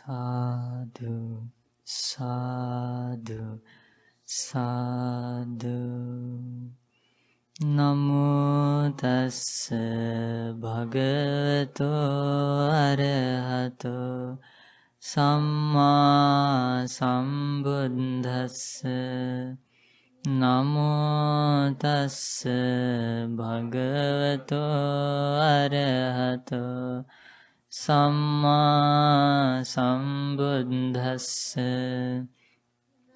Sadhu, sadhu, sadhu. Namo tassa bhagavato arahato samma sambuddhassa. Namo tassa bhagavato arahato samma sambuddhassa.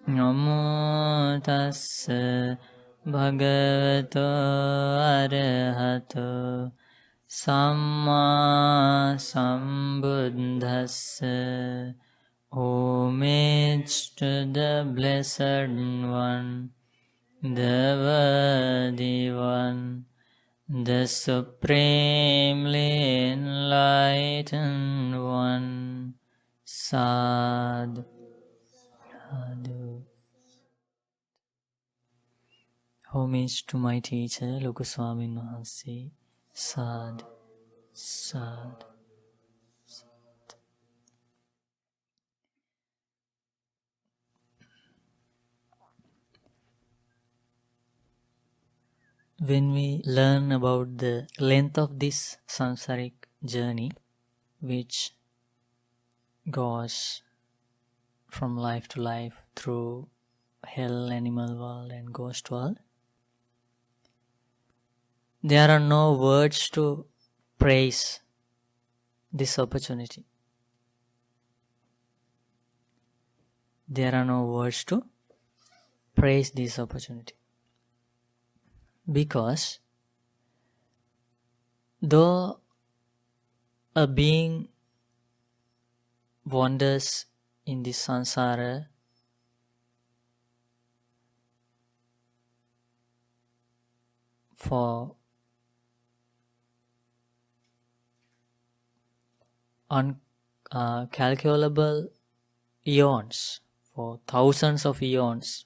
Namo tassa bhagavato arahato samma sambuddhassa. Homage to the Blessed One, the Worthy One, the Supremely Enlightened One. Sadhu, sadhu. Homage to my teacher, Lokaswamin Mahansi. Sadhu, sadhu. When we learn about the length of this samsaric journey, which goes from life to life through hell, animal world and ghost world, there are no words to praise this opportunity. There are no words to praise this opportunity. Because though a being wanders in this samsara for uncalculable eons, for thousands of eons,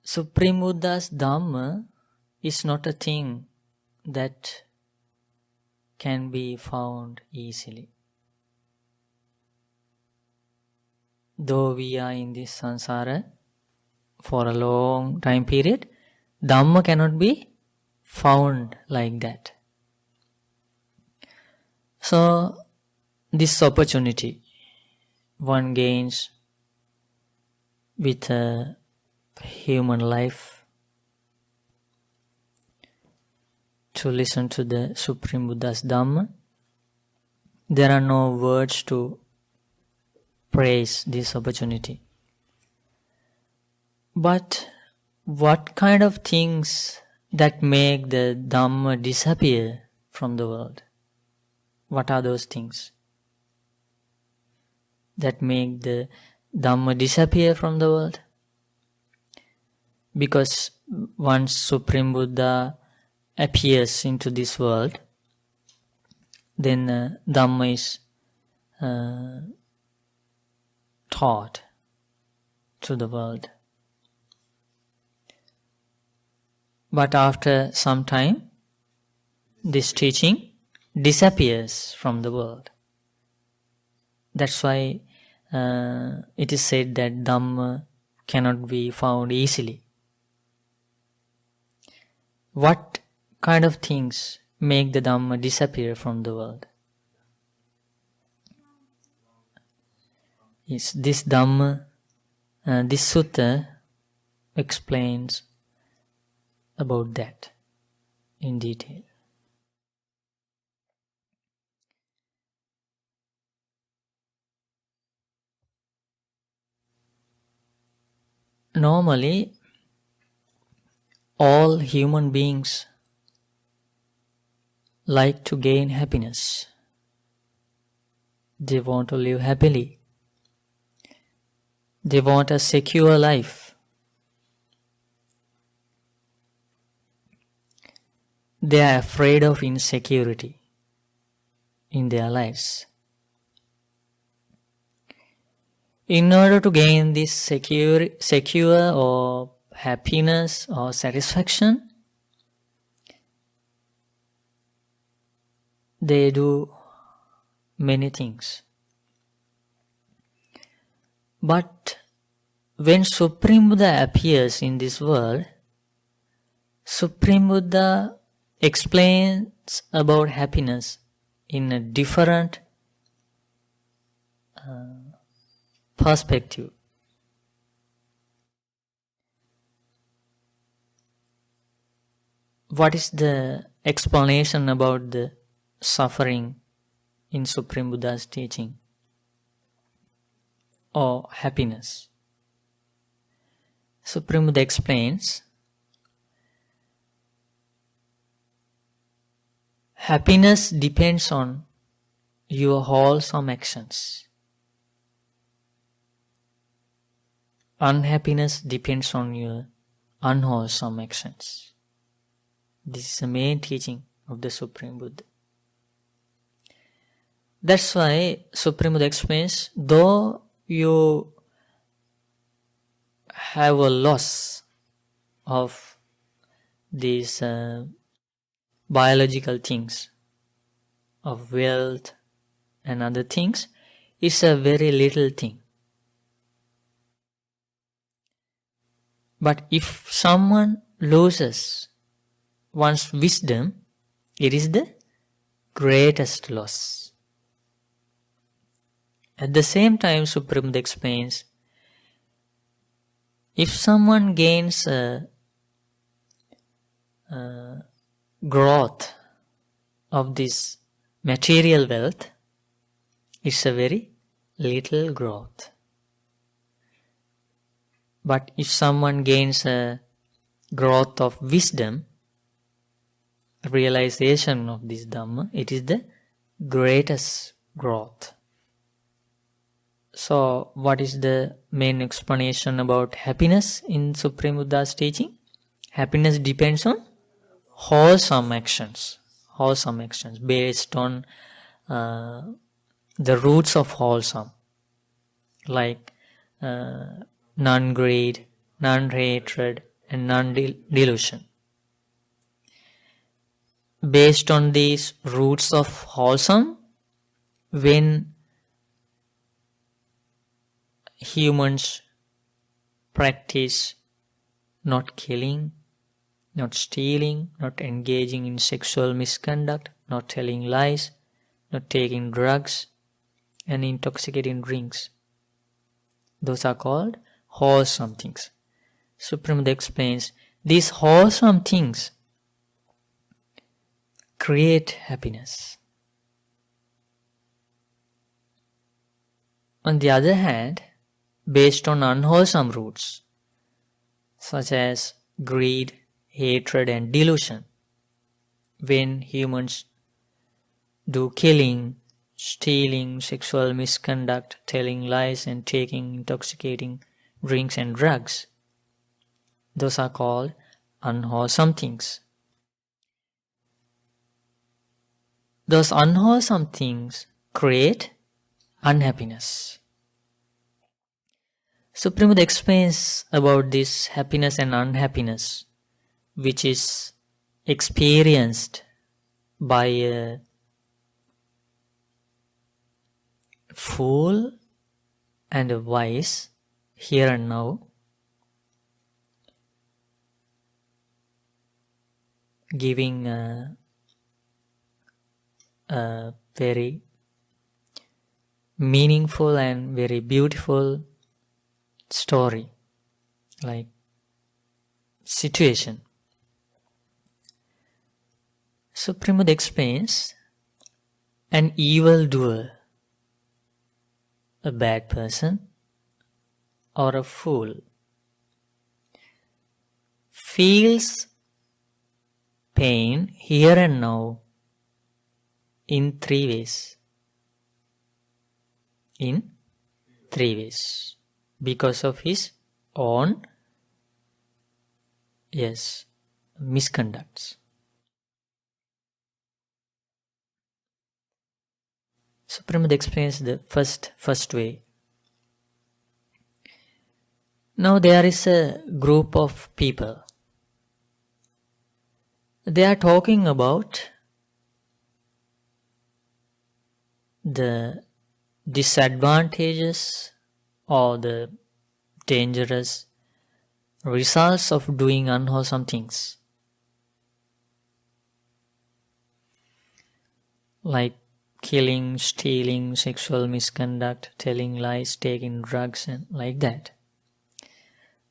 Supreme Buddha's Dhamma is not a thing that can be found easily. Though we are in this samsara for a long time period, Dhamma cannot be found like that. So, this opportunity one gains with a human life to listen to the Supreme Buddha's Dhamma. There are no words to praise this opportunity. But what kind of things that make the Dhamma disappear from the world? What are those things that make the Dhamma disappear from the world? Because once Supreme Buddha appears into this world, then Dhamma is taught to the world. But after some time, this teaching disappears from the world. That's why it is said that Dhamma cannot be found easily. What kind of things make the Dhamma disappear from the world? Yes, this Dhamma, this sutta explains about that in detail. Normally, all human beings like to gain happiness. They want to live happily. They want a secure life. They are afraid of insecurity in their lives. In order to gain this secure or happiness or satisfaction, they do many things. But when Supreme Buddha appears in this world, Supreme Buddha explains about happiness in a different perspective. What is the explanation about the suffering in Supreme Buddha's teaching? Or happiness? Supreme Buddha explains, happiness depends on your wholesome actions. Unhappiness depends on your unwholesome actions. This is the main teaching of the Supreme Buddha. That's why Supreme Buddha explains, though you have a loss of these biological things, of wealth and other things, it's a very little thing. But if someone loses one's wisdom, it is the greatest loss. At the same time, Supreme Buddha explains, if someone gains growth of this material wealth, it's a very little growth. But if someone gains a growth of wisdom, realization of this Dhamma, it is the greatest growth. So, what is the main explanation about happiness in Supreme Buddha's teaching? Happiness depends on wholesome actions. Wholesome actions based on the roots of wholesome, like non-greed, non-hatred, and non-delusion. Based on these roots of wholesome, when humans practice not killing, not stealing, not engaging in sexual misconduct, not telling lies, not taking drugs and intoxicating drinks, those are called wholesome things. Supreme Buddha explains, these wholesome things create happiness. On the other hand, based on unwholesome roots, such as greed, hatred, and delusion, when humans do killing, stealing, sexual misconduct, telling lies, and taking intoxicating drinks and drugs, those are called unwholesome things. Those unwholesome things create unhappiness. Supreme Buddha explains about this happiness and unhappiness, which is experienced by a fool and a wise here and now, giving a very meaningful and very beautiful story, like situation. Supreme Buddha explains, an evildoer, a bad person, or a fool, feels pain here and now in three ways. In three ways. Because of his own, misconducts. Supreme Buddha explains the first way. Now there is a group of people. They are talking about the disadvantages or the dangerous results of doing unwholesome things, like killing, stealing, sexual misconduct, telling lies, taking drugs, and like that.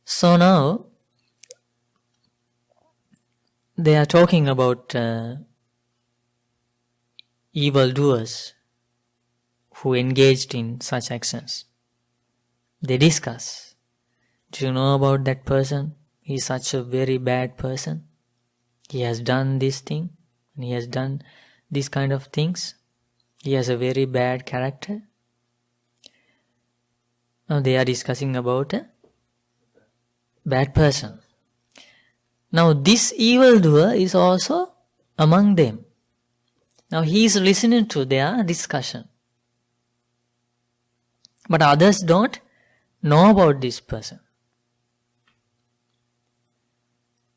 So now they are talking about evildoers who engaged in such actions. They discuss, do you know about that person? He is such a very bad person. He has done this thing and he has done these kind of things. He has a very bad character. Now they are discussing about a bad person. Now this evildoer is also among them. Now he is listening to their discussion. But others don't know about this person.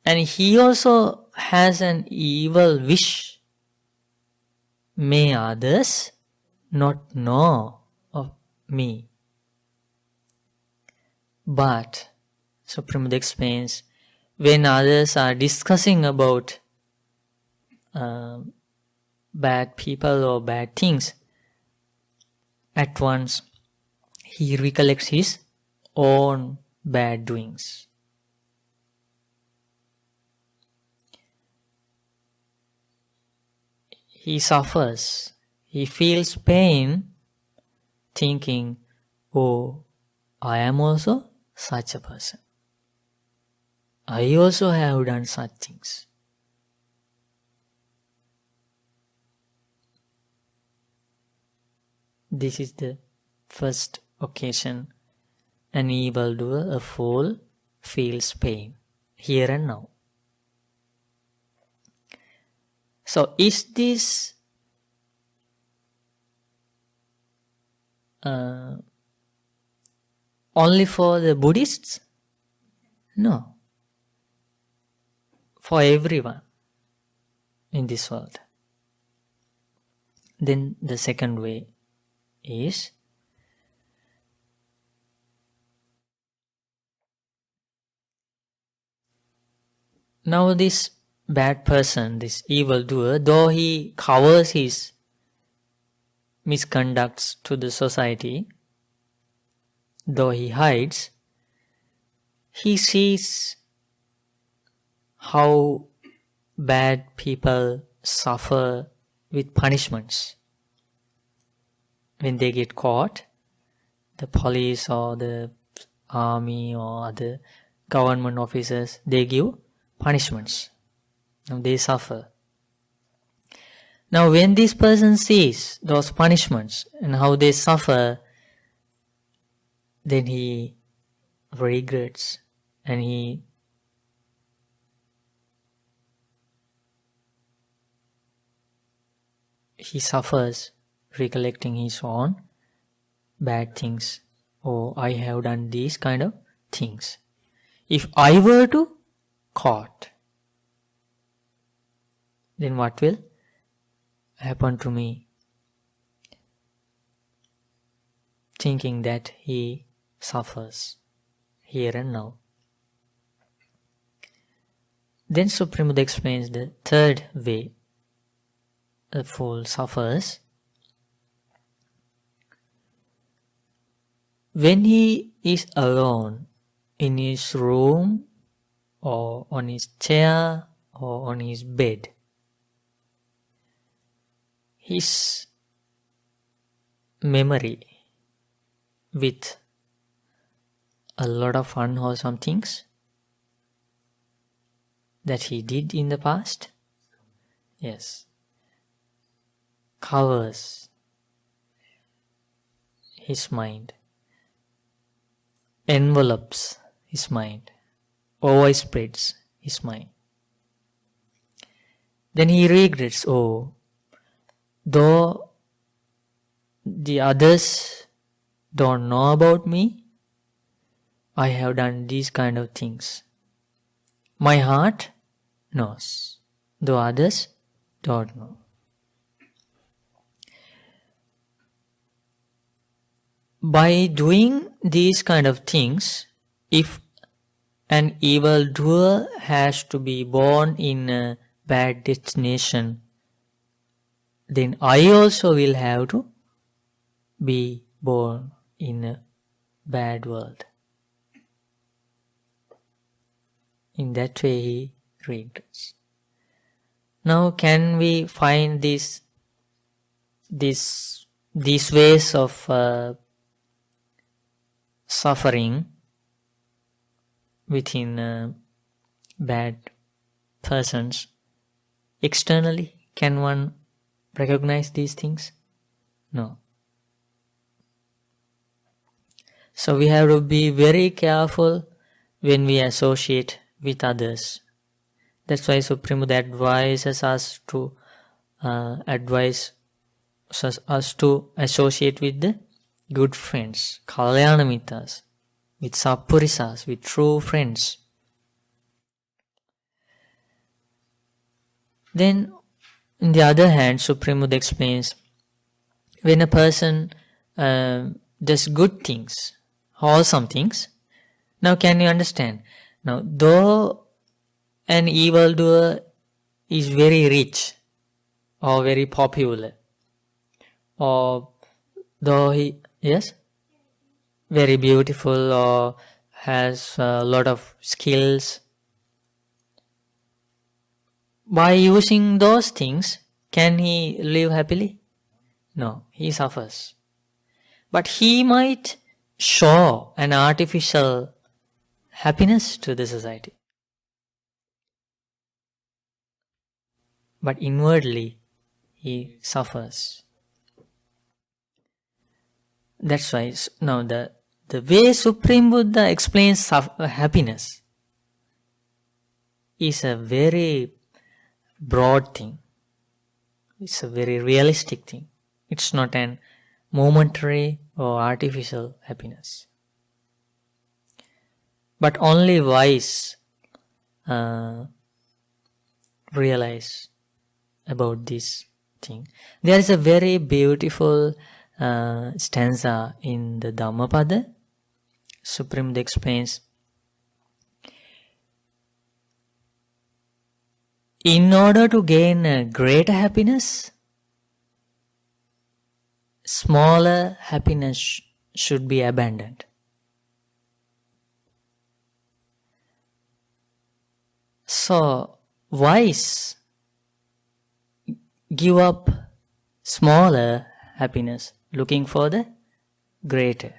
And he also has an evil wish. May others not know of me. But, Supreme Buddha explains, when others are discussing about bad people or bad things, at once he recollects his own bad doings. He suffers, he feels pain, thinking, oh, I am also such a person. I also have done such things. This is the first occasion an evildoer, a fool, feels pain, here and now. So is this only for the Buddhists? No. For everyone in this world. Then the second way is now this bad person, this evildoer, though he covers his misconducts to the society, though he hides, he sees how bad people suffer with punishments. When they get caught, the police or the army or other government officers, they give punishments. Now they suffer. Now when this person sees those punishments and how they suffer, then he regrets and he suffers, recollecting his own bad things. Oh, I have done these kind of things. If I were to caught, then what will happen to me? Thinking that he suffers here and now. Then Supreme Buddha explains the third way a fool suffers. When he is alone in his room or on his chair or on his bed, his memory with a lot of unwholesome things that he did in the past, yes, covers his mind, envelopes his mind, overspreads his mind. Then he regrets, oh, though the others don't know about me, I have done these kind of things. My heart knows, though others don't know. by doing these kind of things, if an evildoer has to be born in a bad destination, then I also will have to be born in a bad world. In that way he regrets. Now can we find these ways of suffering within bad persons externally? Can one recognize these things? No. So we have to be very careful when we associate with others. That's why Supreme Buddha advises us to associate with the good friends, Kalyana Mittas, with Sappurisas, with true friends. Then, on the other hand, Supreme Buddha explains, when a person does good things, wholesome things, now can you understand? Now, though an evildoer is very rich or very popular, or though he, yes, very beautiful or has a lot of skills, by using those things, can he live happily? No, he suffers. But he might show an artificial happiness to the society. But inwardly, he suffers. That's why now the way Supreme Buddha explains happiness is a very broad thing. It's a very realistic thing. It's not an momentary or artificial happiness. But only wise realize about this thing. There is a very beautiful stanza in the Dhammapada. Supreme Buddha explains, in order to gain a greater happiness, smaller happiness should be abandoned. So, wise give up smaller happiness, looking for the greater.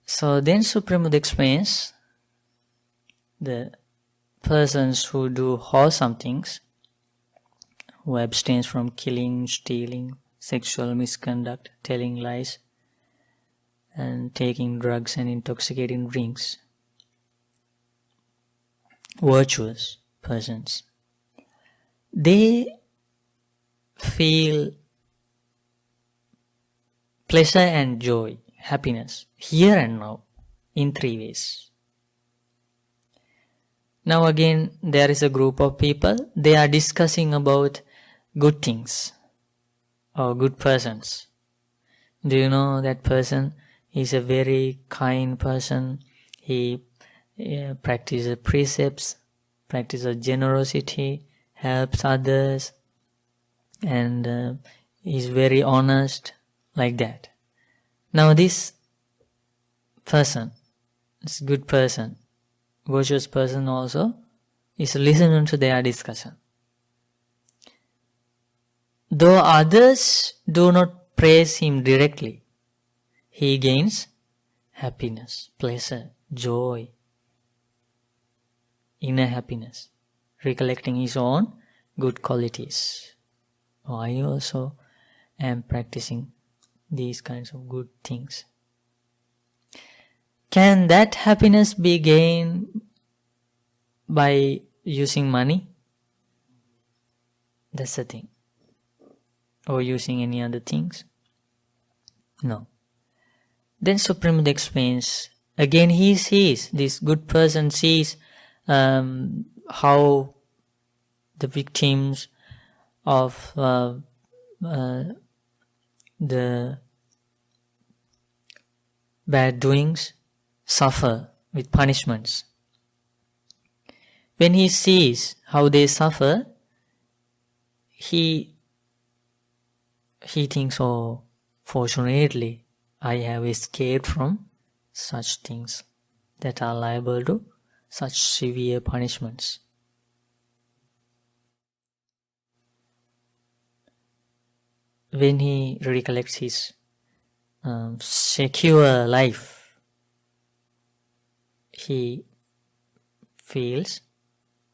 So then Supreme Buddha explains, the persons who do wholesome things, who abstain from killing, stealing, sexual misconduct, telling lies, and taking drugs and intoxicating drinks, virtuous persons, they feel pleasure and joy, happiness, here and now, in 3 ways. Now again, there is a group of people, they are discussing about good things or good persons. Do you know that person is a very kind person? He practices precepts, practices generosity, helps others, and is very honest, like that. Now this person, this good person, virtuous person also, is listening to their discussion. Though others do not praise him directly, he gains happiness, pleasure, joy, inner happiness, recollecting his own good qualities. Oh, I also am practicing these kinds of good things. Can that happiness be gained by using money? That's the thing. Or using any other things? No. Then Supreme Buddha explains, again he sees, this good person sees how the victims of the bad doings suffer with punishments. When he sees how they suffer, he thinks, oh, fortunately, I have escaped from such things that are liable to such severe punishments. When he recollects his secure life, he feels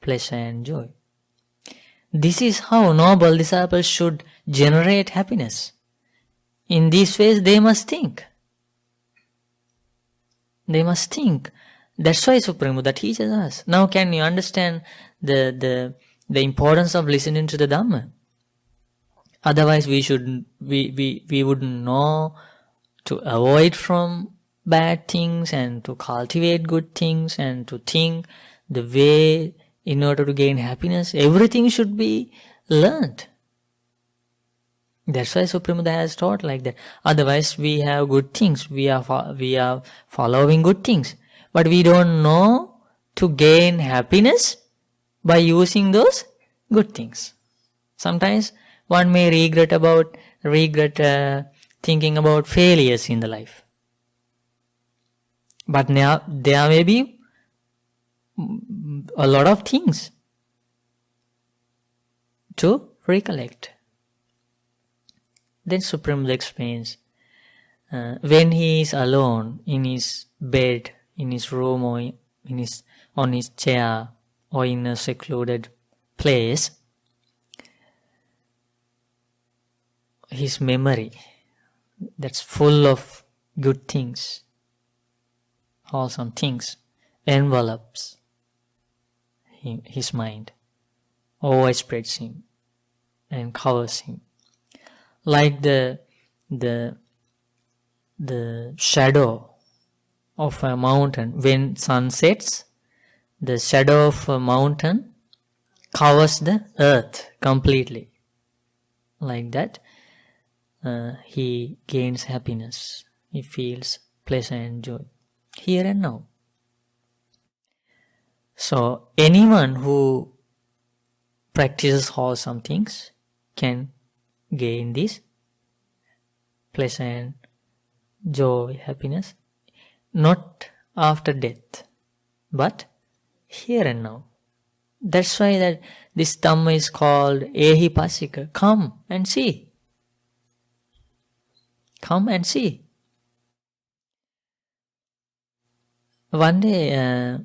pleasure and joy. This is how noble disciples should generate happiness. In these ways, they must think. They must think. That's why Supreme Buddha teaches us. Now, can you understand the importance of listening to the Dhamma? Otherwise, we wouldn't know to avoid from bad things and to cultivate good things and to think the way in order to gain happiness. Everything should be learned. That's why Supreme Buddha has taught like that. Otherwise, we have good things. We are following good things. But we don't know to gain happiness by using those good things. Sometimes one may regret thinking about failures in the life. But now there may be a lot of things to recollect. Then Supreme Buddha explains, when he is alone in his bed, in his room, or on his chair, or in a secluded place, his memory that's full of good things, wholesome things, envelops his mind, overspreads him and covers him. Like the shadow of a mountain. When sun sets, the shadow of a mountain covers the earth completely. Like that, he gains happiness. He feels pleasure and joy here and now. So anyone who practices wholesome things can gain this pleasure and joy, happiness, not after death, but here and now. That's why that this Dhamma is called Ehipasika. Come and see. Come and see. One day,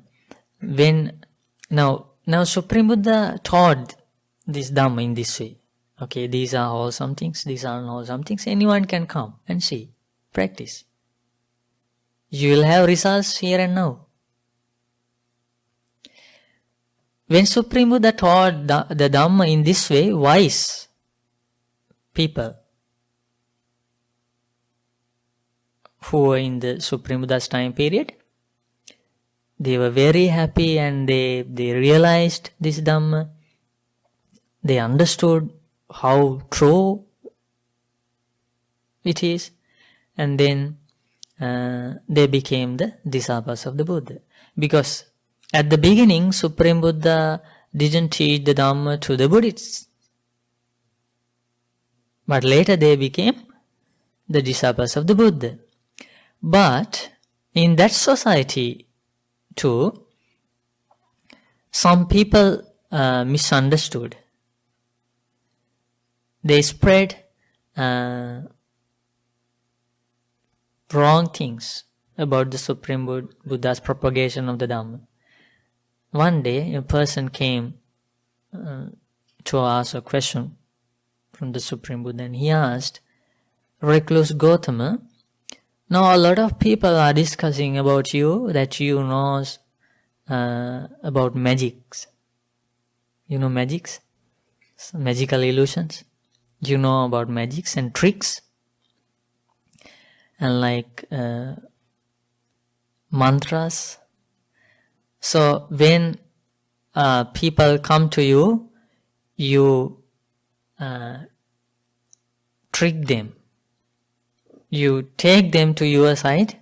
now Supreme Buddha taught this Dhamma in this way. Okay, these are wholesome things, these are unwholesome things. Anyone can come and see, practice. You will have results here and now. When Supreme Buddha taught the Dhamma in this way, wise people who were in the Supreme Buddha's time period, they were very happy and they realized this Dhamma. They understood how true it is, and then they became the disciples of the Buddha. Because at the beginning, Supreme Buddha didn't teach the Dhamma to the Buddhists, but later they became the disciples of the Buddha. But in that society too, some people misunderstood. They spread wrong things about the Supreme Buddha's propagation of the Dhamma. One day, a person came to ask a question from the Supreme Buddha, and he asked, Recluse Gautama, now a lot of people are discussing about you, that you know about magics. You know magics? Magical illusions. You know about magics and tricks. And like mantras. So when people come to you, you trick them. You take them to your side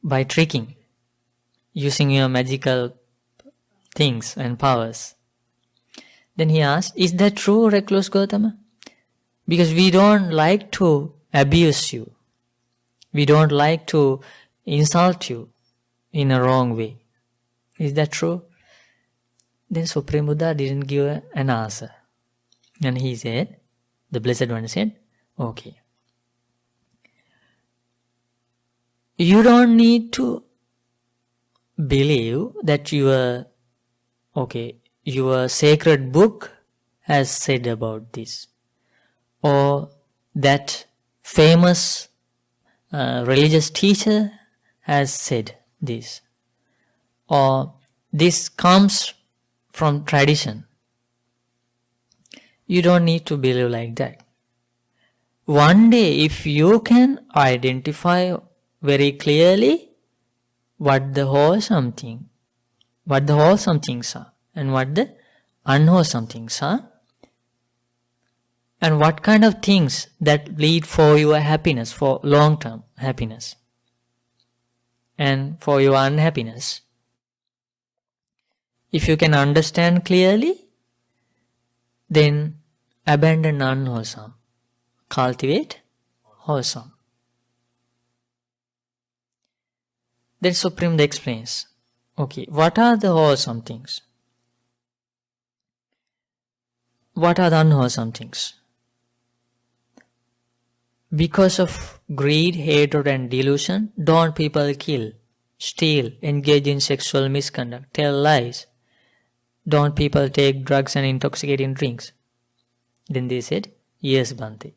by tricking, using your magical things and powers. Then he asked, is that true, recluse Gautama? Because we don't like to abuse you. We don't like to insult you in a wrong way. Is that true? Then Supreme Buddha didn't give an answer. And he said, the Blessed One said, okay. You don't need to believe that your sacred book has said about this, or that famous religious teacher has said this, or this comes from tradition. You don't need to believe like that. One day, if you can identify very clearly what the wholesome things are, and what the unwholesome things are, and what kind of things that lead for your happiness, for long-term happiness, and for your unhappiness. If you can understand clearly, then abandon unwholesome, cultivate wholesome. Then Supreme explains, okay, what are the wholesome things? What are the unwholesome things? Because of greed, hatred and delusion, don't people kill, steal, engage in sexual misconduct, tell lies? Don't people take drugs and intoxicating drinks? Then they said, yes, Bhante.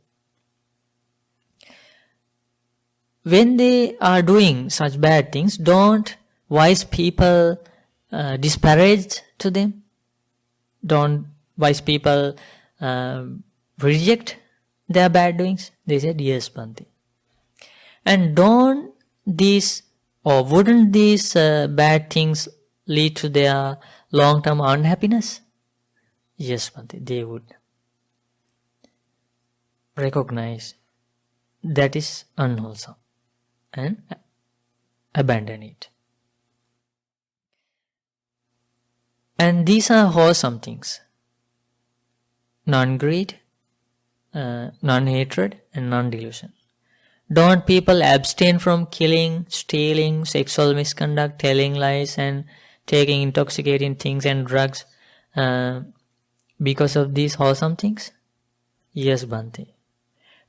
When they are doing such bad things, don't wise people disparage to them? Don't wise people reject their bad doings? They said, yes, Bhante. And wouldn't these bad things lead to their long-term unhappiness? Yes, Bhante, they would. Recognize that is unwholesome and abandon it. And these are wholesome things: non-greed, non-hatred and non-delusion. Don't people abstain from killing, stealing, sexual misconduct, telling lies and taking intoxicating things and drugs because of these wholesome things? Yes, Bhante.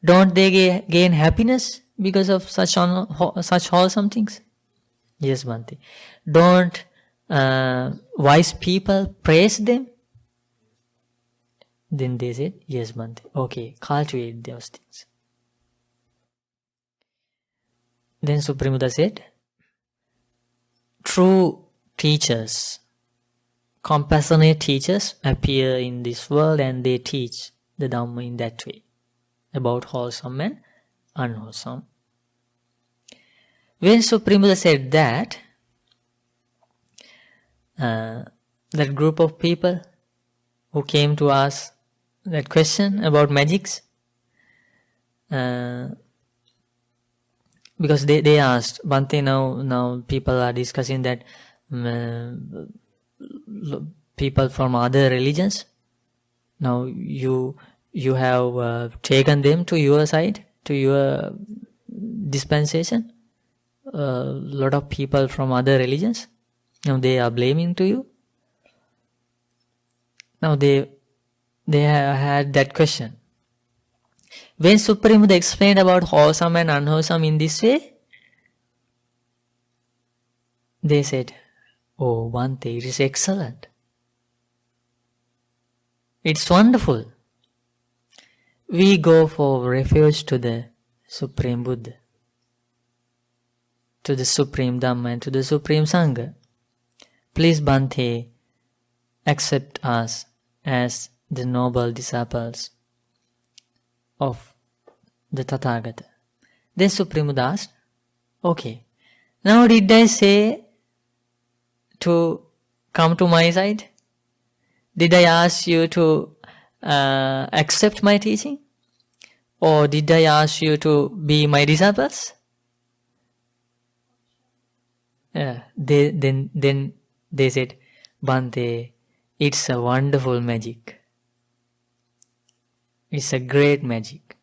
Don't they gain happiness because of such wholesome things? Yes, Bhante. Don't wise people praise them? Then they said, yes, Bhante. Okay, cultivate those things. Then Supreme Buddha said, true teachers, compassionate teachers appear in this world and they teach the Dhamma in that way, about wholesome and unwholesome. When Supreme Buddha said that, that group of people who came to ask that question about magics, because they asked, Bhante, now people are discussing that people from other religions, now you have taken them to your side, to your dispensation. A lot of people from other religions, now they are blaming to you. Now they had that question. When Supreme Buddha explained about wholesome and unwholesome in this way, they said, oh, Bhante, it is excellent. It's wonderful. We go for refuge to the Supreme Buddha, to the Supreme Dhamma and to the Supreme Sangha. Please, Bhante, accept us as the noble disciples of the Tathagata. Then Supreme Buddha asked, okay, now did I say to come to my side? Did I ask you to accept my teaching? Or did I ask you to be my disciples? Then they said, Bhante, it's a wonderful magic. It's a great magic.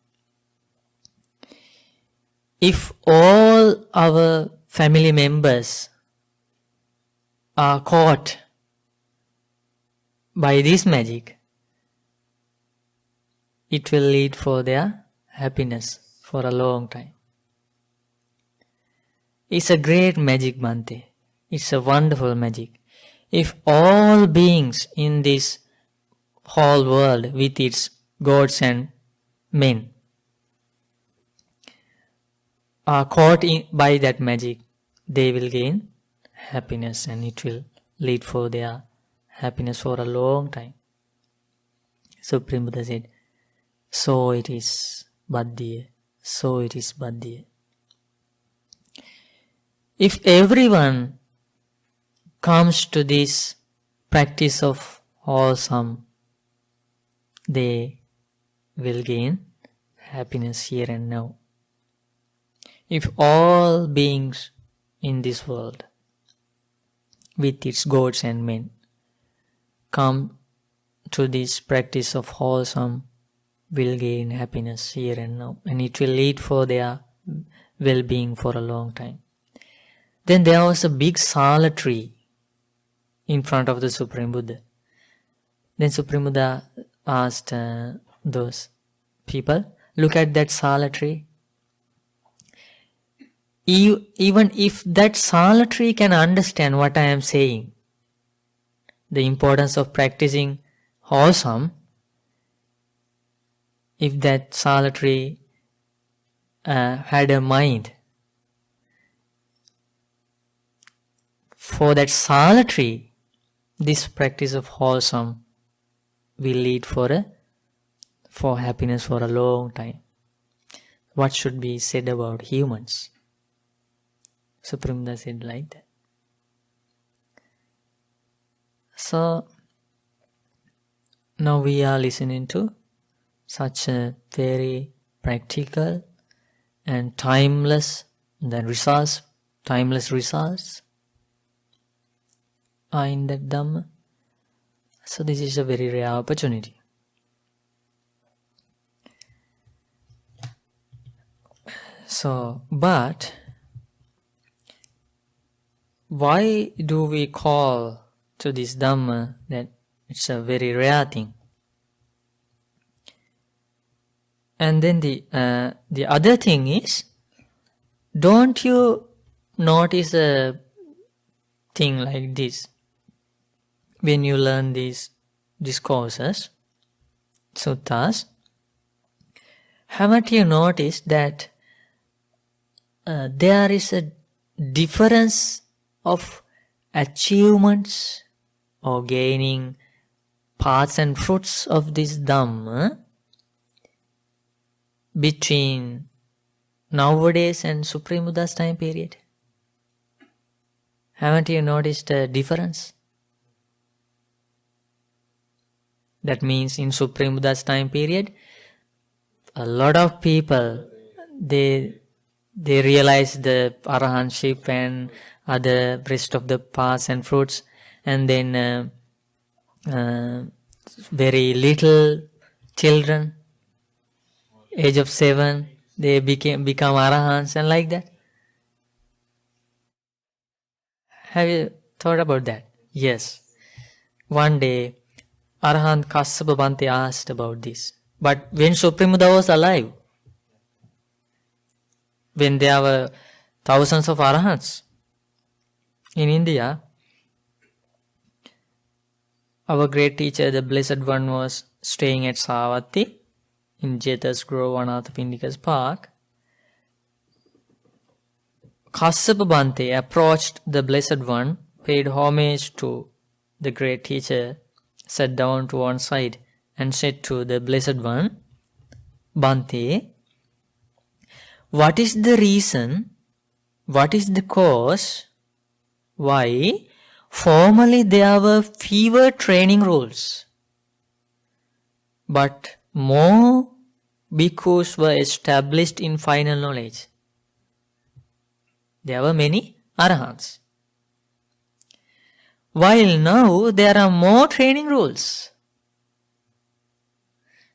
If all our family members are caught by this magic, it will lead for their happiness for a long time. It's a great magic, Bhante. It's a wonderful magic. If all beings in this whole world with its gods and men are caught by that magic, they will gain happiness and it will lead for their happiness for a long time. Supreme Buddha said, so it is, Bhaddiya. So it is, Bhaddiya. If everyone comes to this practice of wholesome, they will gain happiness here and now. If all beings in this world with its gods and men come to this practice of wholesome, will gain happiness here and now, and it will lead for their well-being for a long time. Then there was a big sala tree in front of the Supreme Buddha. Then Supreme Buddha asked those people, look at that sala tree. Even if that sala tree can understand what I am saying, the importance of practicing wholesome, if that sala tree had a mind, for that sala tree, this practice of wholesome will lead for happiness for a long time. What should be said about humans? Supreme Buddha said like that. So now we are listening to such a very practical and timeless results are in that Dhamma. So this is a very rare opportunity. So, but why do we call to this Dhamma that it's a very rare thing? And then the other thing is, don't you notice a thing like this when you learn these discourses, suttas? Haven't you noticed that there is a difference of achievements or gaining parts and fruits of this Dhamma between nowadays and Supreme Buddha's time period? Haven't you noticed a difference? That means in Supreme Buddha's time period, a lot of people, they realize the arahantship and other rest of the paths and fruits, and then very little children, age of 7, they become arahants and like that. Have you thought about that? Yes. One day, Arahant Kassapa Bhante asked about this. But when Supreme Buddha was alive, when there were thousands of arahants in India, our great teacher, the Blessed One, was staying at Savatthi in Jetas Grove, Anathapindika's park. Kassapa Bhante approached the Blessed One, paid homage to the great teacher, sat down to one side and said to the Blessed One, Bhante, what is the reason, what is the cause, why formerly there were fewer training rules but more bhikkhus were established in final knowledge. There were many arahants. While now there are more training rules,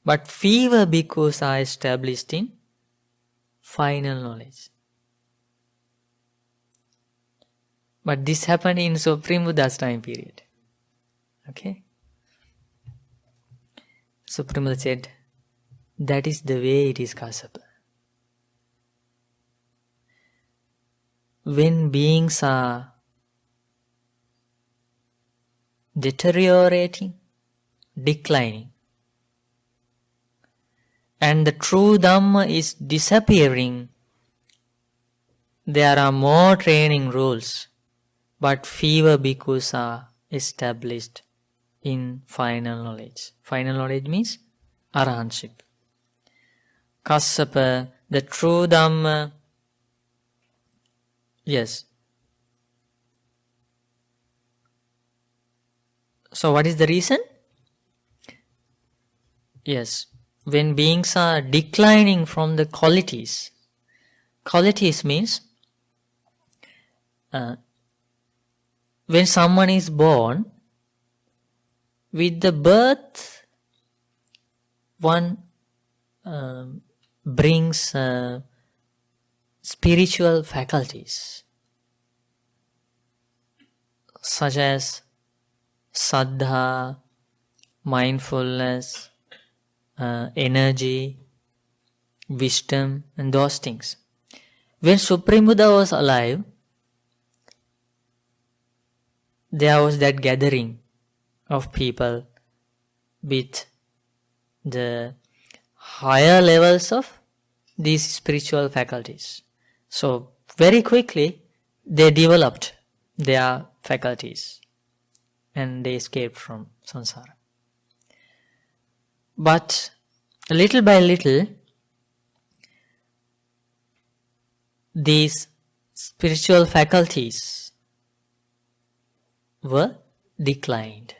but fewer bhikkhus are established in final knowledge. But this happened in Supreme Buddha's time period. Okay? Supreme Buddha said, that is the way it is, Kassapa. When beings are deteriorating, declining, and the true Dhamma is disappearing, there are more training rules, but fewer bhikkhus are established in final knowledge. Final knowledge means arahantship. Kassapa, the true Dhamma, yes. So what is the reason? Yes, when beings are declining from the qualities. Qualities means when someone is born, with the birth, one brings spiritual faculties such as saddha, mindfulness, energy, wisdom, and those things. When Supreme Buddha was alive, there was that gathering of people with the higher levels of these spiritual faculties. So very quickly they developed their faculties and they escaped from samsara. But little by little, these spiritual faculties were declined.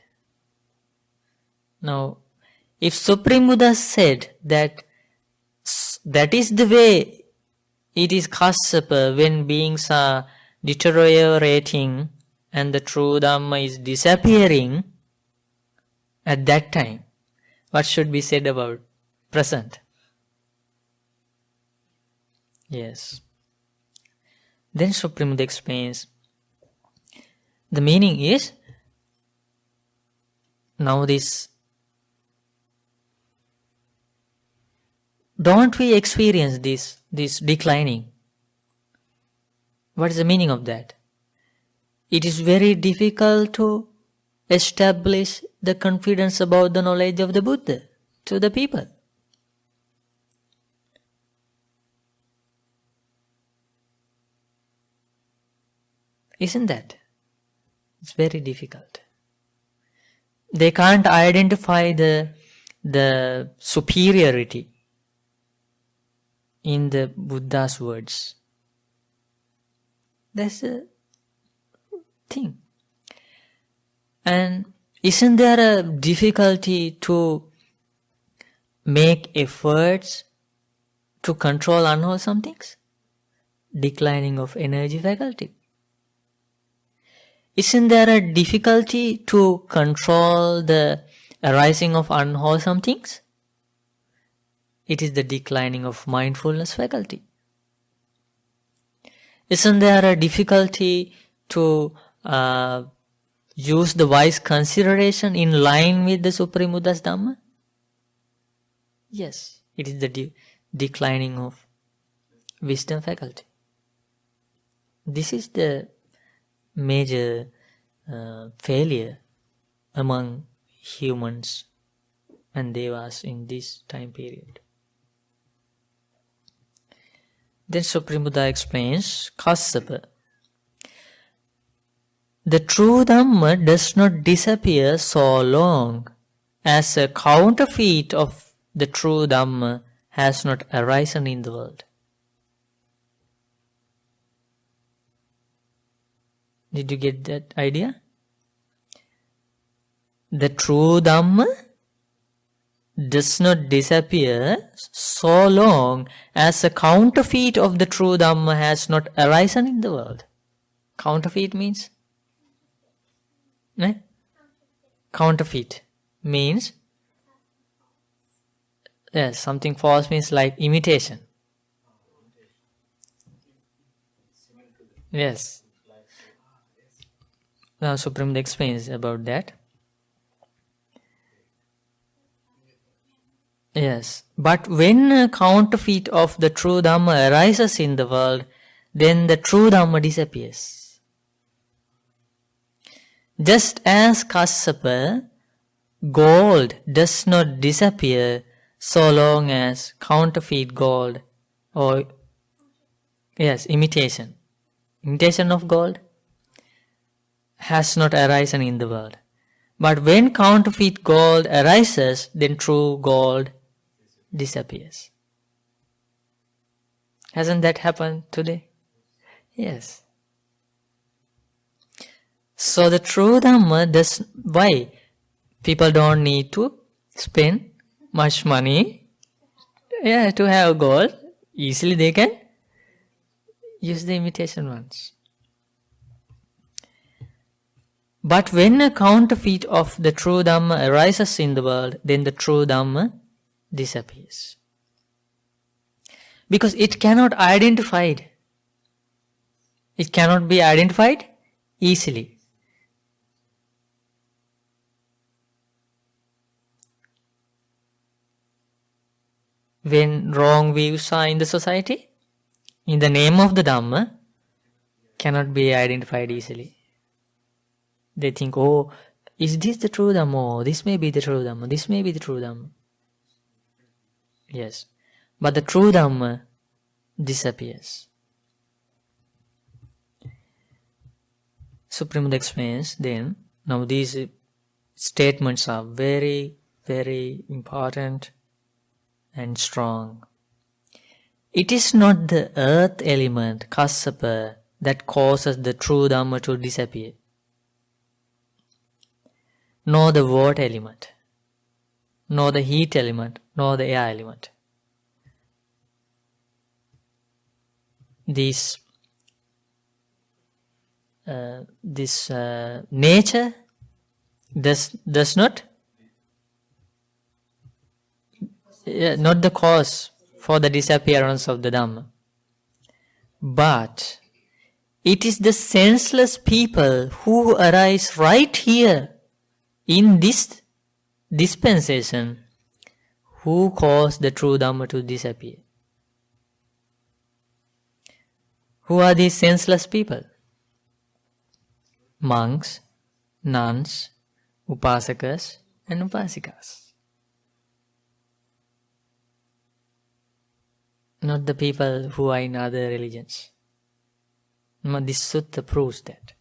Now, if Supreme Buddha said that that is the way it is, Kassapa, when beings are deteriorating and the true Dhamma is disappearing, at that time, what should be said about present? Yes. Then Supreme Buddha explains, the meaning is, now this, don't we experience this declining? What is the meaning of that? It is very difficult to establish the confidence about the knowledge of the Buddha to the people. Isn't that? It's very difficult. They can't identify the superiority in the Buddha's words. That's the thing. And isn't there a difficulty to make efforts to control unwholesome things? Declining of energy faculty. Isn't there a difficulty to control the arising of unwholesome things? It is the declining of mindfulness faculty. Isn't there a difficulty to use the wise consideration in line with the Supreme Buddha's Dhamma? Yes, it is the declining of wisdom faculty. This is the major failure among humans and devas in this time period. Then Supreme Buddha explains, Kassapa, the true Dhamma does not disappear so long as a counterfeit of the true Dhamma has not arisen in the world. Did you get that idea? The true Dhamma does not disappear so long as a counterfeit of the true Dhamma has not arisen in the world. Counterfeit means? Counterfeit means, yes, something false means like imitation. Yes. Now Supreme explains about that. Yes. But when a counterfeit of the true Dhamma arises in the world, then the true Dhamma disappears. Just as Kassapa, gold does not disappear so long as counterfeit gold or, yes, imitation of gold has not arisen in the world. But when counterfeit gold arises, then true gold disappears. Hasn't that happened today? Yes. So the true Dhamma does, why? People don't need to spend much money to have gold. Easily they can use the imitation ones. But when a counterfeit of the true Dhamma arises in the world, then the true Dhamma disappears. Because it cannot identified. It cannot be identified easily. When wrong views are in the society, in the name of the Dhamma, cannot be identified easily. They think, oh, is this the true Dhamma? Oh, this may be the true Dhamma. This may be the true Dhamma. Yes. But the true Dhamma disappears. Supreme Buddha explains then, now these statements are very, very important and strong. It is not the earth element, Kassapa, that causes the true Dhamma to disappear, nor the water element, nor the heat element, nor the air element. This nature does not the cause for the disappearance of the Dhamma. But it is the senseless people who arise right here in this dispensation who cause the true Dhamma to disappear. Who are these senseless people? Monks, nuns, upasakas and upasikas. Not the people who are in other religions. This sutta proves that.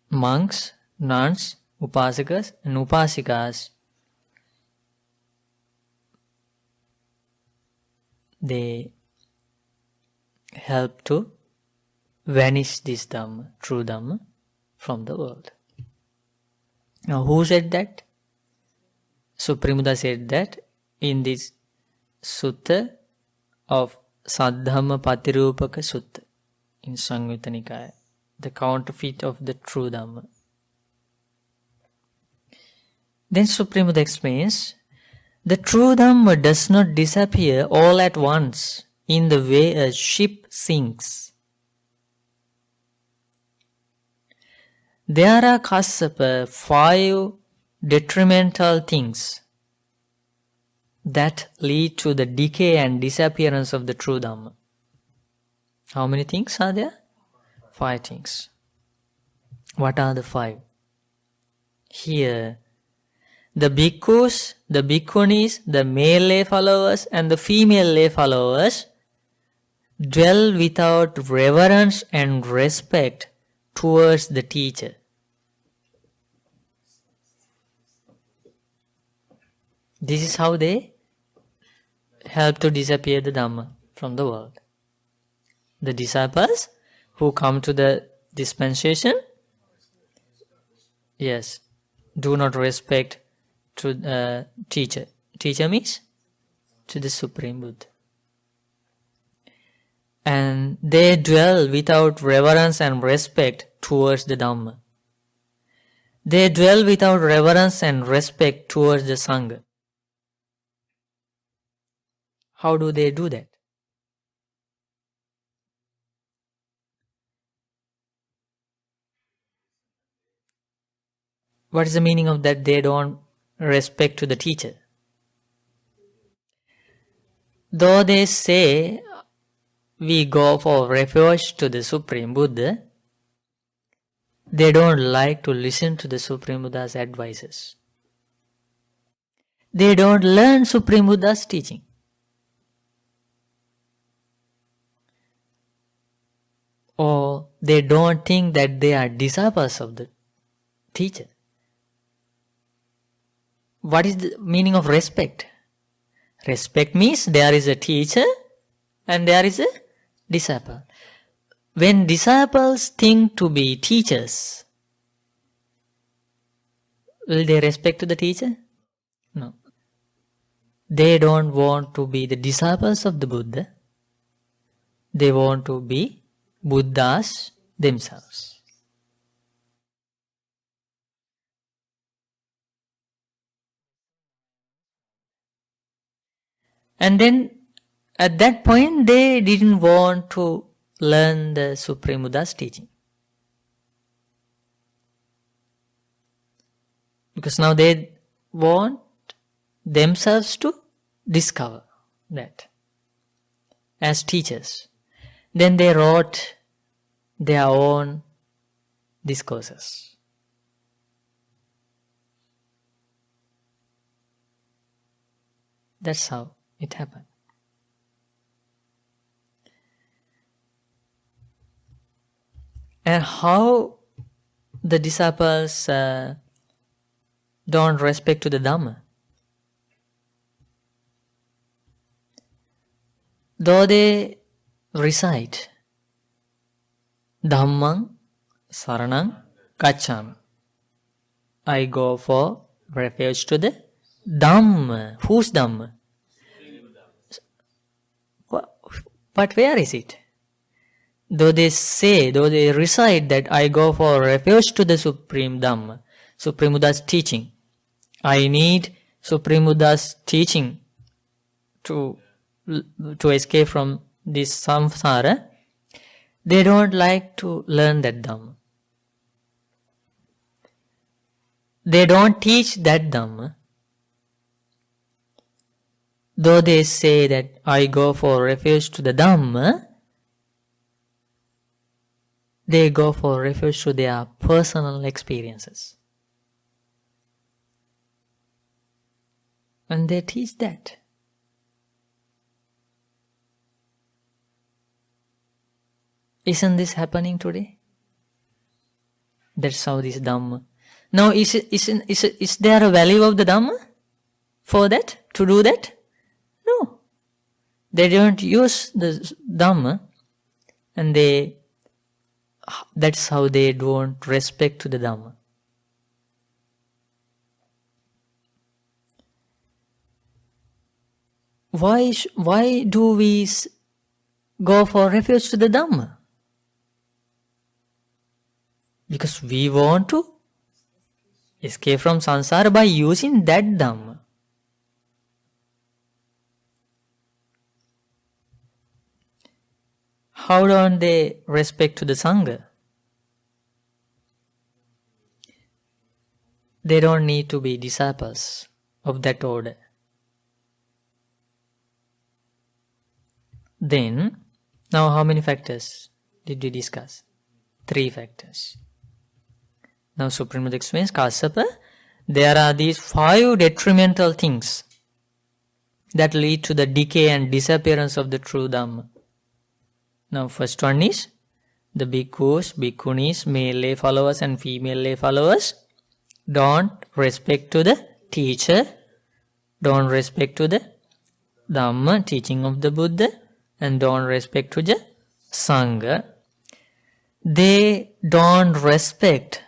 Monks, nuns, upasakas and upasikas, they help to vanish this Dhamma, true Dhamma, from the world. Now who said that? Supreme Buddha said that in this sutta of Saddhammappatirūpakasutta in Samyutta Nikaya, the counterfeit of the true Dhamma. Then Supreme Buddha explains, the true Dhamma does not disappear all at once in the way a ship sinks. There are, Kassapa, 5 detrimental things that lead to the decay and disappearance of the true Dhamma. How many things are there? 5 things. What are the 5? Here, the bhikkhus, the bhikkhunis, the male lay followers and the female lay followers dwell without reverence and respect towards the teacher. This is how they help to disappear the Dhamma from the world. The disciples who come to the dispensation, Yes, do not respect to the teacher. Teacher means to the Supreme Buddha. And they dwell without reverence and respect towards the Dhamma. They dwell without reverence and respect towards the Sangha. How do they do that? What is the meaning of that? They don't respect to the teacher. Though they say we go for refuge to the Supreme Buddha, they don't like to listen to the Supreme Buddha's advices. They don't learn Supreme Buddha's teaching. Or they don't think that they are disciples of the teacher. What is the meaning of respect? Respect means there is a teacher and there is a disciple. When disciples think to be teachers, will they respect to the teacher? No. They don't want to be the disciples of the Buddha. They want to be Buddhas themselves. And then at that point they didn't want to learn the Supreme Buddha's teaching. Because now they want themselves to discover that as teachers. Then they wrote their own discourses. That's how it happened. And how the disciples don't respect to the Dhamma. Though they recite Dhammang Saranang Gacchami, I go for refuge to the Dhamma. Whose Dhamma? But where is it? Though they recite that I go for refuge to the Supreme Dhamma, Supreme Buddha's teaching. I need Supreme Buddha's teaching to escape from this samsara. They don't like to learn that Dhamma. They don't teach that Dhamma. Though they say that I go for refuge to the Dhamma, they go for refuge to their personal experiences. And they teach that. Isn't this happening today? That's how this Dhamma. Now, is there a value of the Dhamma for that? To do that? No. They don't use the Dhamma, and that's how they don't respect to the Dhamma. Why do we go for refuge to the Dhamma? Because we want to escape from samsara by using that Dhamma. How don't they respect to the Sangha? They don't need to be disciples of that order. Then, now how many factors did we discuss? 3 factors. Now Supreme Buddha explains, Kassapa, there are these 5 detrimental things that lead to the decay and disappearance of the true Dhamma. Now first one is the bhikkhus, bhikkhunis, male lay followers and female lay followers don't respect to the teacher, don't respect to the Dhamma, teaching of the Buddha, and don't respect to the Sangha. They don't respect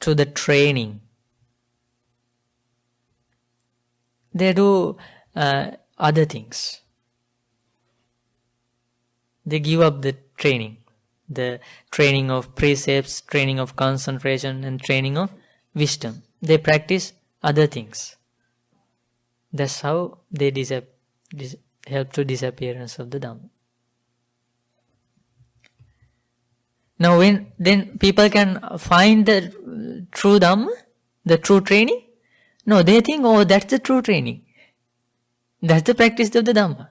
to the training. They do other things. They give up the training of precepts, training of concentration, and training of wisdom. They practice other things. That's how they help to disappearance of the Dhamma. Now then people can find the true Dhamma, the true training? No, they think, oh, that's the true training. That's the practice of the Dhamma.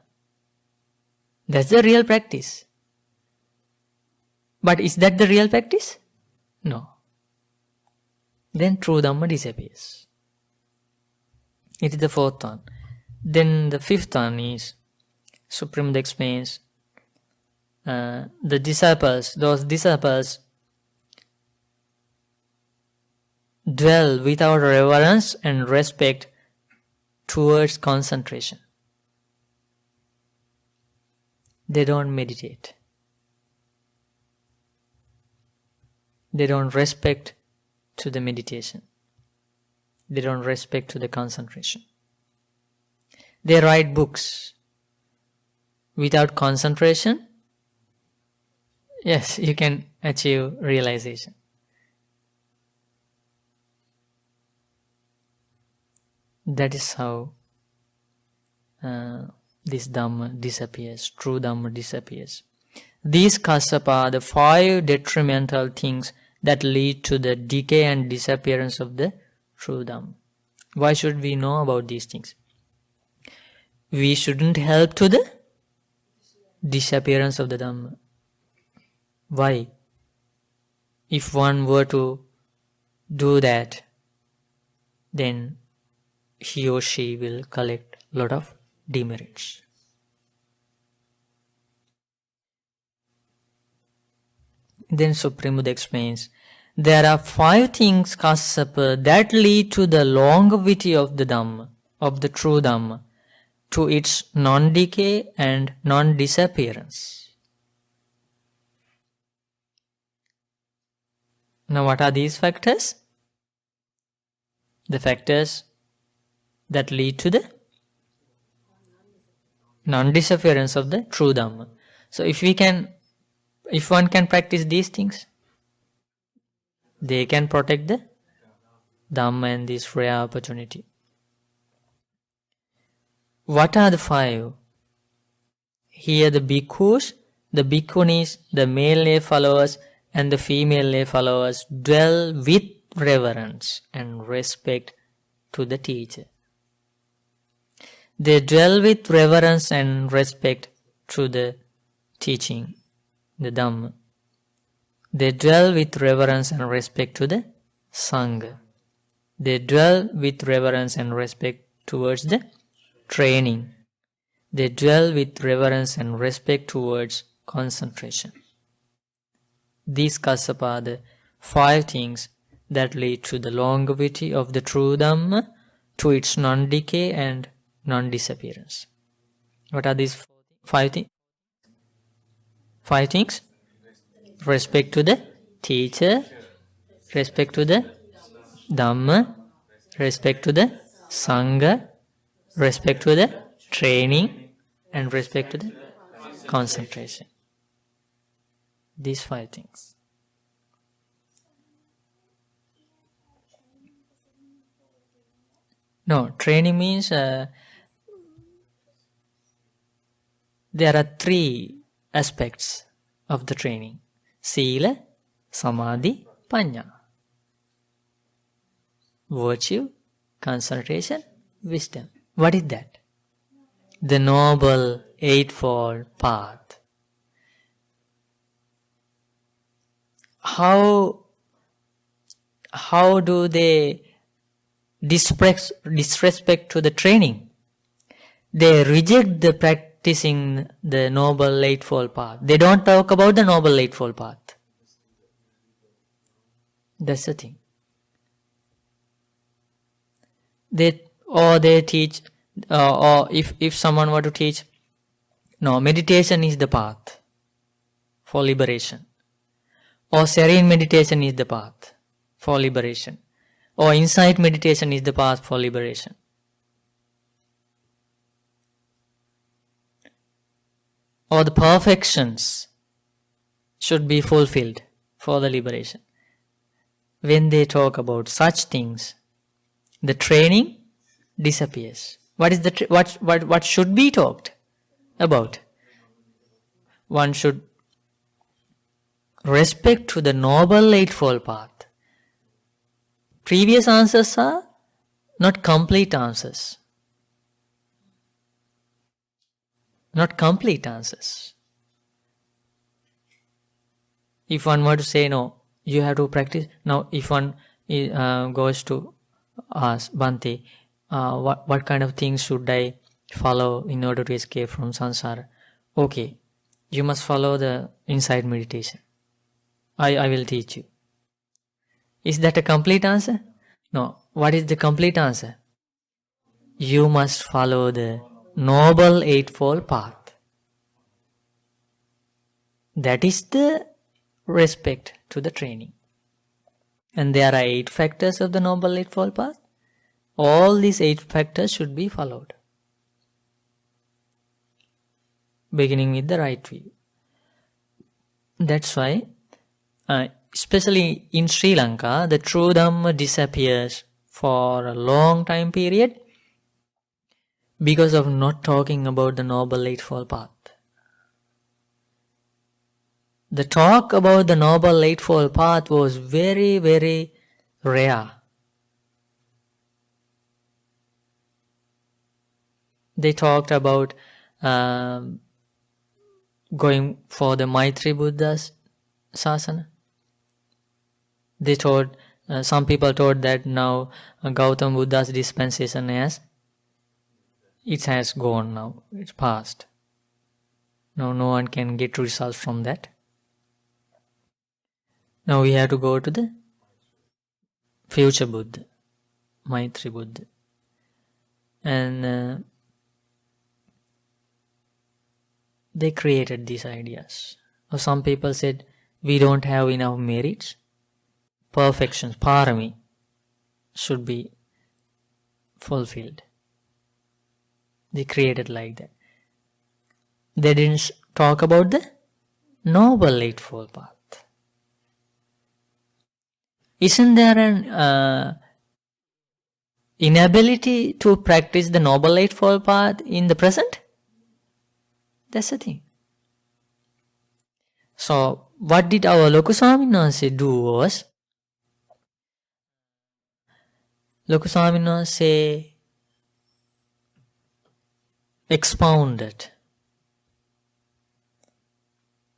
That's the real practice. But is that the real practice? No. Then true Dhamma disappears. It is the fourth one. Then the fifth one is, Supreme Buddha explains, those disciples dwell without reverence and respect towards concentration. They don't meditate. They don't respect to the meditation. They don't respect to the concentration. They write books without concentration. Yes, you can achieve realization. That is how this Dhamma disappears, true Dhamma disappears. These Kassapa are the 5 detrimental things that lead to the decay and disappearance of the true Dhamma. Why should we know about these things? We shouldn't help to the disappearance of the Dhamma. Why? If one were to do that, then he or she will collect a lot of demerits. Then Supreme Buddha explains, there are 5 things, Kassapa, that lead to the longevity of the Dhamma, of the true Dhamma, to its non-decay and non-disappearance. Now what are these factors? The factors that lead to the non-disappearance of the true Dhamma. So if one can practice these things, they can protect the Dhamma and this rare opportunity. What are the 5? Here the bhikkhus, the bhikkhunis, the male lay followers and the female lay followers dwell with reverence and respect to the teacher. They dwell with reverence and respect to the teaching, the Dhamma. They dwell with reverence and respect to the Sangha. They dwell with reverence and respect towards the training. They dwell with reverence and respect towards concentration. These Kassapa are the 5 things that lead to the longevity of the true Dhamma, to its non-decay and non-disappearance. What are these 5 things? 5 things? Respect to the teacher, respect to the Dhamma, respect to the Sangha, respect to the training, and respect to the concentration. These 5 things. No, training means there are 3 aspects of the training. Sila, Samadhi, Panya. Virtue, concentration, wisdom. What is that? The Noble Eightfold Path. How do they disrespect to the training? They reject the practicing the Noble Eightfold Path. They don't talk about the Noble Eightfold Path. That's the thing. They teach, or if someone were to teach, no, meditation is the path for liberation, or serene meditation is the path for liberation. Or insight meditation is the path for liberation. Or the perfections should be fulfilled for the liberation. When they talk about such things, the training disappears. What is what should be talked about? One should respect to the Noble Eightfold Path. Previous answers are not complete answers. Not complete answers. If one were to say, no, you have to practice. Now, if one goes to ask, Bhante, what kind of things should I follow in order to escape from samsara? Okay, you must follow the insight meditation. I will teach you. Is that a complete answer? No. What is the complete answer? You must follow the Noble Eightfold Path. That is the respect to the training. And there are 8 factors of the Noble Eightfold Path. All these 8 factors should be followed. Beginning with the right view. That's why, especially in Sri Lanka, the true Dhamma disappears for a long time period because of not talking about the Noble Eightfold Path. The talk about the Noble Eightfold Path was very, very rare. They talked about going for the Maitri Buddha's sasana. They told, some people told that now Gautam Buddha's dispensation has gone now. It's past. Now no one can get results from that. Now we have to go to the future Buddha, Maitri Buddha. And they created these ideas. Or some people said, we don't have enough merits. Perfections, parami, should be fulfilled. They created like that. They didn't talk about the Noble Eightfold Path. Isn't there an inability to practice the Noble Eightfold Path in the present? That's the thing. So, what did our Lokuswaminase do was, Lokuswaminase expounded,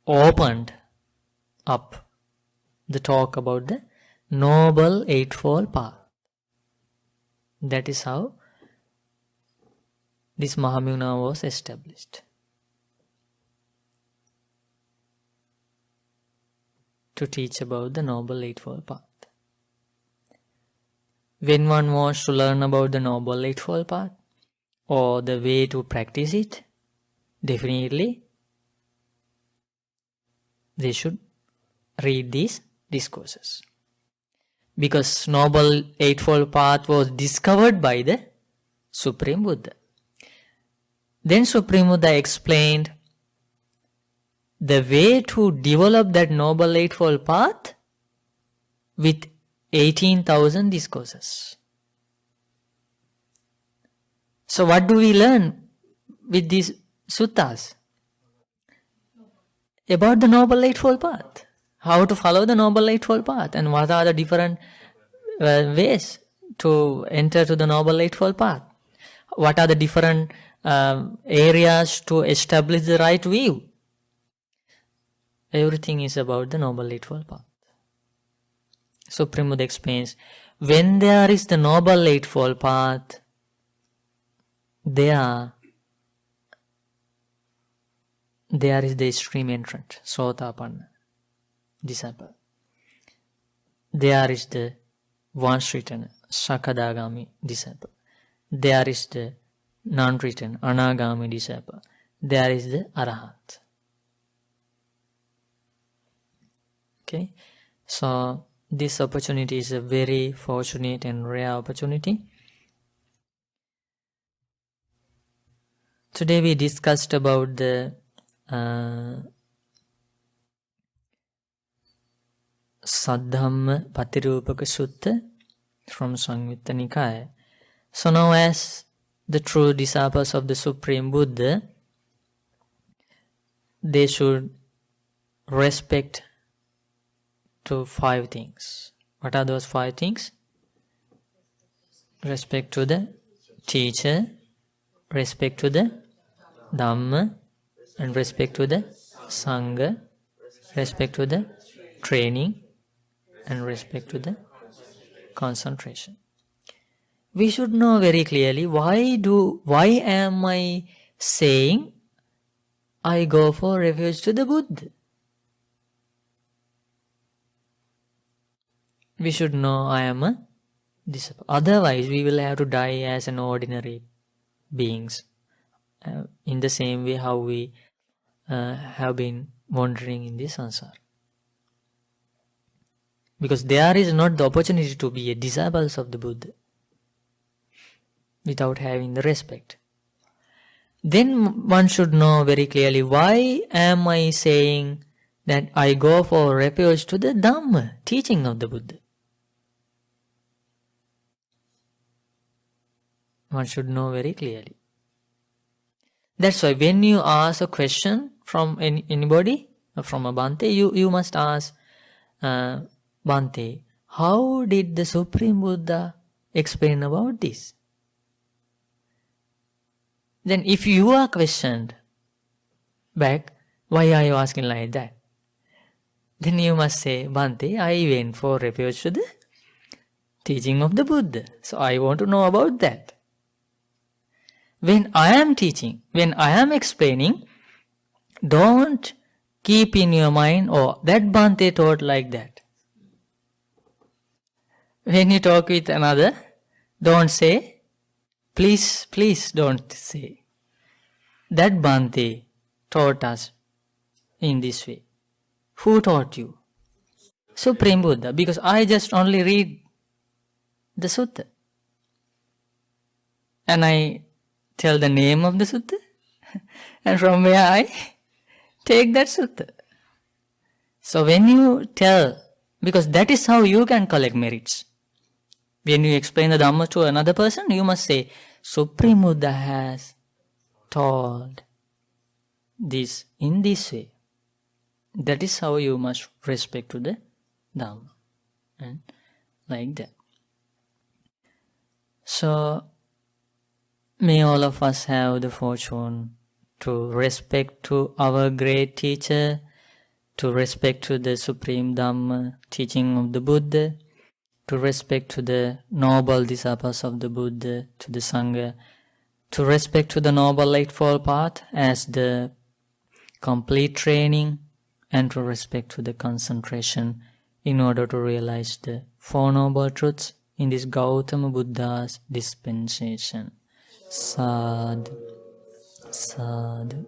opened up the talk about the Noble Eightfold Path. That is how this Mahamuna was established. To teach about the Noble Eightfold Path. When one wants to learn about the Noble Eightfold Path or the way to practice it, definitely they should read these discourses. Because Noble Eightfold Path was discovered by the Supreme Buddha. Then Supreme Buddha explained the way to develop that Noble Eightfold Path with 18,000 discourses. So what do we learn with these suttas? About the Noble Eightfold Path. How to follow the Noble Eightfold Path and what are the different ways to enter to the Noble Eightfold Path. What are the different areas to establish the right view. Everything is about the Noble Eightfold Path. Supreme Buddha explains, when there is the Noble Eightfold Path, there is the extreme entrant, Sotapanna, disciple. There is the once-written, Sakadagami, disciple. There is the non-written, Anagami, disciple. There is the Arahant. Okay, so this opportunity is a very fortunate and rare opportunity. Today we discussed about the Saddhammappatirūpakasutta from Samyutta Nikaya. So now, as the true disciples of the Supreme Buddha, they should respect to 5 things. What are those 5 things? Respect to the teacher, respect to the Dhamma, and respect to the Sangha, respect to the training, and respect to the concentration. We should know very clearly why am I saying I go for refuge to the Buddha? We should know I am a disciple. Otherwise, we will have to die as an ordinary beings. In the same way how we have been wandering in this samsara. Because there is not the opportunity to be a disciple of the Buddha without having the respect. Then one should know very clearly, why am I saying that I go for refuge to the Dhamma, teaching of the Buddha? One should know very clearly. That's why when you ask a question from anybody, from a Bhante, you must ask, Bhante, how did the Supreme Buddha explain about this? Then if you are questioned back, why are you asking like that? Then you must say, Bhante, I went for refuge to the teaching of the Buddha. So I want to know about that. When I am teaching, when I am explaining, don't keep in your mind, oh, that Bhante taught like that. When you talk with another, don't say, please don't say, that Bhante taught us in this way. Who taught you? Supreme Buddha. Because I just only read the sutta. And I tell the name of the sutta. And from where I take that sutta. So when you tell, because that is how you can collect merits. When you explain the Dhamma to another person, you must say, Supreme Buddha has taught this in this way. That is how you must respect to the Dhamma. And like that. So, may all of us have the fortune to respect to our great teacher, to respect to the Supreme Dhamma, teaching of the Buddha, to respect to the noble disciples of the Buddha, to the Sangha, to respect to the Noble Eightfold Path as the complete training, and to respect to the concentration in order to realize the Four Noble Truths in this Gautama Buddha's dispensation. Sadhu, sadhu,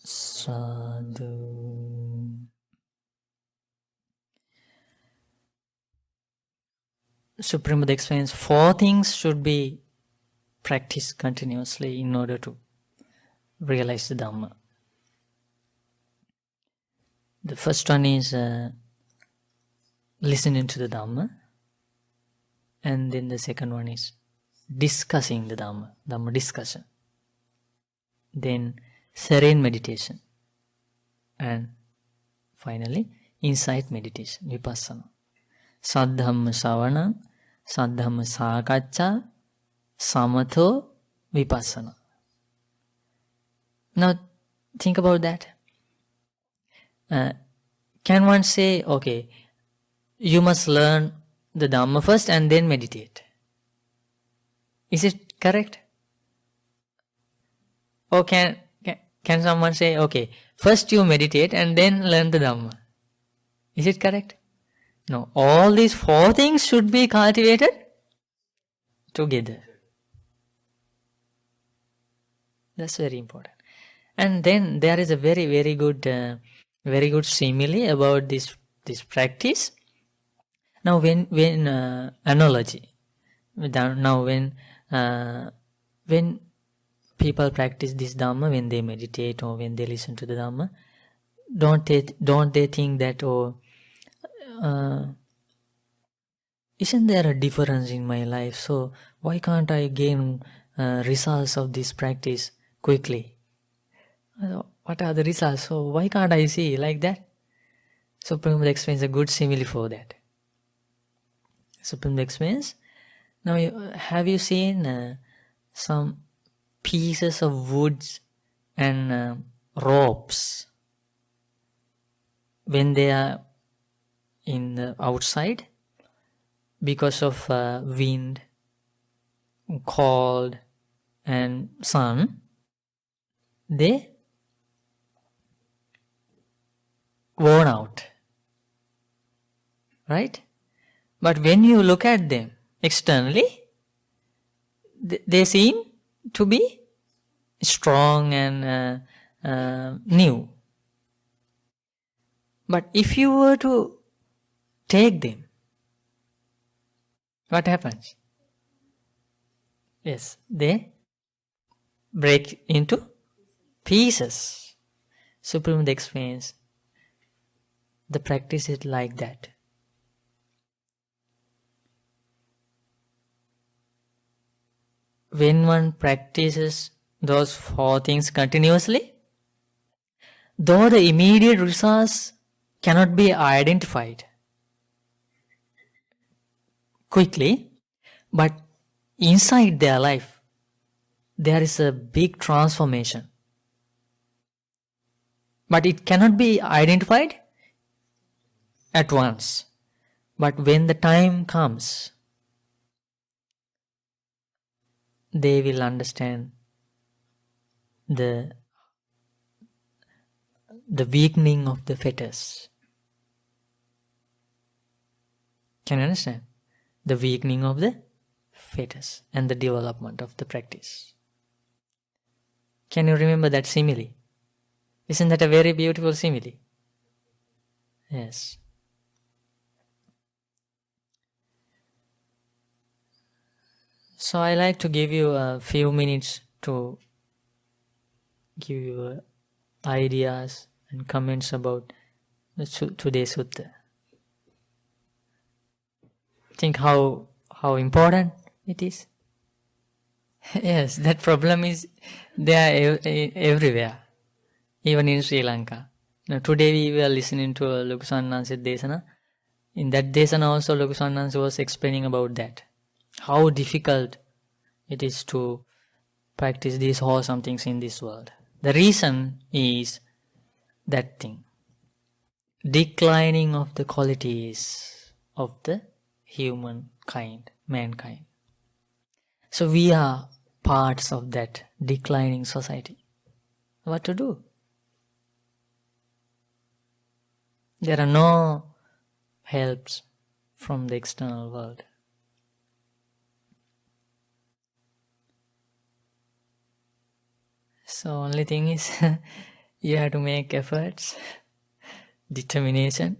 sadhu. Supreme Buddha explains 4 things should be practiced continuously in order to realize the Dhamma. The first one is listening to the Dhamma, and then the second one is discussing the Dhamma, Dhamma discussion. Then serene meditation, and finally insight meditation, vipassana. Saddhamma savana, saddhamma sākacca, samatho, vipassana. Now think about that. Can one say, okay, you must learn the Dhamma first and then meditate? Is it correct? Or can someone say, okay, first you meditate and then learn the Dhamma? Is it correct? No, all these 4 things should be cultivated together. That's very important. And then there is a very good simile about this practice. Now when analogy, now when people practice this Dhamma, when they meditate or when they listen to the Dhamma, don't they think that, isn't there a difference in my life? So why can't I gain results of this practice quickly? What are the results? So why can't I see like that? Supreme Buddha explains a good simile for that. Supreme Buddha explains, now have you seen some pieces of woods and ropes when they are in the outside? Because of wind, cold and sun, they worn out, right? But when you look at them externally, they seem to be strong and new. But if you were to take them, what happens? Yes, they break into pieces. Supreme Buddha explains, the practice is like that. When one practices those 4 things continuously, though the immediate results cannot be identified quickly, but inside their life there is a big transformation. But it cannot be identified at once. But when the time comes, they will understand the weakening of the fetters. Can you understand? The weakening of the fetters and the development of the practice. Can you remember that simile? Isn't that a very beautiful simile? Yes. So I like to give you a few minutes to give you ideas and comments about today's sutta. Think how important it is. Yes, that problem is there everywhere, even in Sri Lanka. Now, today we were listening to Lukusanan's Desana. In that Desana also Lukusanan was explaining about that. How difficult it is to practice these wholesome things in this world. The reason is that thing. Declining of the qualities of the humankind, mankind. So we are parts of that declining society. What to do? There are no helps from the external world. So only thing is you have to make efforts, determination,